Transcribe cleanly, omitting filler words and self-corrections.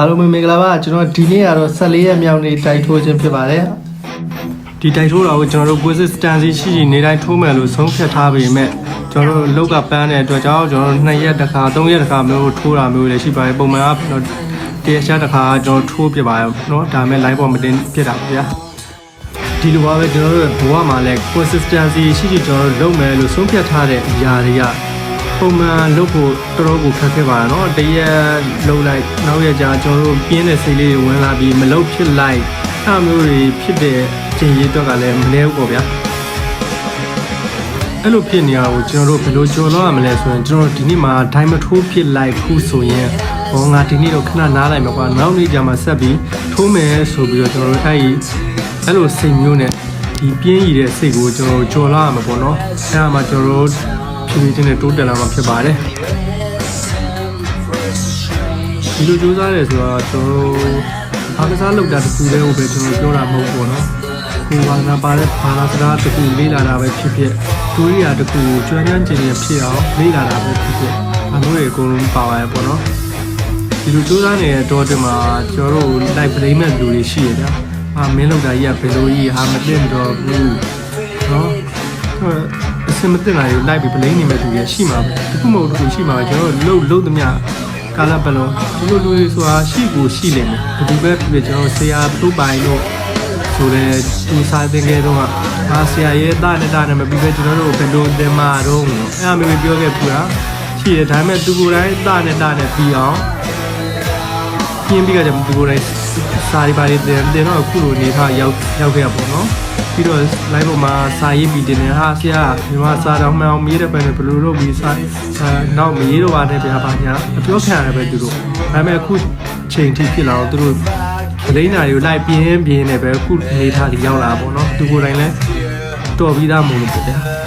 အားလုံးမင်္ဂလာပါကျွန်တော်ဒီနေ့ကတော့14ရက်မြောက်နေ့တိုက်ထိုးခြင်းဖြစ်ပါတယ်ဒီတိုက်ထိုးတာကိုကျွန်တော်တို့ quiz stance ရှိနေတိုင်းထိုးမယ်လို့ဆုံးဖြတ်ထားပေမဲ့ကျွန်တော်တို့လောက်ကပန်းတဲ့အတွက်ကြောင့်ကျွန်တော်တို့2ရက်တစ်ခါ3ရက်တစ်ခါမျိုးထိုးတာမျိုးလည်းရှိပါတယ်ပုံမှန်ကကျွန်တော်တရားရှာတစ်ခါကျွန်တော်ထိုးပြပါရเนาะဒါမဲ့ live ပေါ်မတင်ဖြစ်တာဗျာဒီလိုပါပဲကျွန်တော်တို့ဘဝမှာလည်း consistency ရှိကျွန်တော်တို့လုပ်မယ်လို့ဆုံးဖြတ်ထားတဲ့အရာတွေကပုံမှန်လုပ်ဖို့တော်တော်ကိုခက်ခဲပါတော့တရက်လုပ်လိုက်နောက်ရက်ကြာကျွန်တော်တို့ပြင်းတဲ့စိတ်လေးဝင်လာပြီးမလုပ်ဖြစ်လိုက်အဲ့မျိုးတွေဖြစ်တဲ့ချိန်ရည်တော့ကလည်းမနေဘူးပေါ့ဗျာအဲ့လိုဖြစ်နေရကိုကျွန်တော်တို့ဘယ်လိုကြော်လို့ရမလဲဆိုရင်ကျွန်တော်ဒီနေ့မှာ time ထိုးဖြစ်လိုက်ခုဆိုရင်ဟောငါဒီနေ့တော့ခဏနားလိုက်မှာကွာနောက်နေ့ကြာမှဆက်ပြီးထိုးမယ်ဆိုပြီးတော့ကျွန်တော်တို့အဲ့လိုစိတ်မျိုးနဲ့ဒီပြင်းရည်တဲ့စိတ်ကိုကျွန်တော်ကြော်လာရမှာပေါ့နော်အဲ့ဒါမှကျွန်တော်တို့ဖြည်းဖြည်းချင်းတိုးတက်လာမှာဖြစ်ပါတယ်ဒီလိုကြိုးစားရဲဆိုတော့ကျွန်တော်ဘာကစားလုပ်တာတခုတည်းကိုပဲကျွန်တော်ပြောတာမဟုတ်ဘူးပေါ့နော်ကိုဘာသာပါတဲ့ဘာသာစကားတခုလေးလာတာပဲဖြစ်ဖြစ်တွေးရတခုကိုကျွမ်းကျင်ကျင်ဖြစ်အောင်လေးလာတာပဲဖြစ်ဖြစ်အမျိုးတွေအကုန်လုံးပါပါရဲ့ပေါ့နော်ဒီလိုကြိုးစားနေတဲ့တော့တင်မှာကျွန်တော်တို့ live play မဲ့လူတွေရှိရတာမင်းလောက်တာကြီးကဘယ်လိုကြီးဟာမတင်တော့ဘူးနော်အစမတင်လာရေးလိုက်ပြီး play နေမဲ့သူတွေရှိမှာပဲတခုမဟုတ်တခုရှိမှာပဲကျွန်တော်လှုပ်သမျှကာလပတ်လုံးဒီလိုလူတွေဆိုတာရှိကိုရှိနေတယ်ဘယ်သူပဲဖြစ်ဖြစ်ကျွန်တော်ဆရာတို့ပိုင်လို့ဆိုတဲ့သူစားတဲ့ကဲတော့ဆရာရဲ့တာနဲ့မပြီးပဲကျွန်တော်တို့ဘယ်လိုတင်မှာတော့အဲ့အမေပြောခဲ့ပြတာရှိတယ်ဒါပေမဲ့သူကိုယ်တိုင်တာနဲ့ပြီးအောင်ပြင်းပြီးကြတယ်သူကိုယ်တိုင်စာရီပါရီတင်တော့အခုလိုနေထားရောက်ခဲ့ရပေါ့နော်ပြီးတော့ live ပေါ်မှာစာရေးပြီးတင်နေဟာဆရာမြန်မာစာတော်မှန်အောင်မေးတဲ့ပဲဘယ်လိုလုပ်ပြီးစာနောက်မေးတော့ပါတယ်ဗျာဘာညာအပြောခံရတယ်ပဲသူတို့ဒါပေမဲ့အခုချိန်ထိဖြစ်လာတော့သူတို့လိမ့်နာတွေကိုလိုက်ပြင်းနေပဲအခုနေထားပြီးရောက်လာပေါ့နော်သူကိုယ်တိုင်လည်းတော်ပြီးသားမို့လို့ပေါ့ဗျာ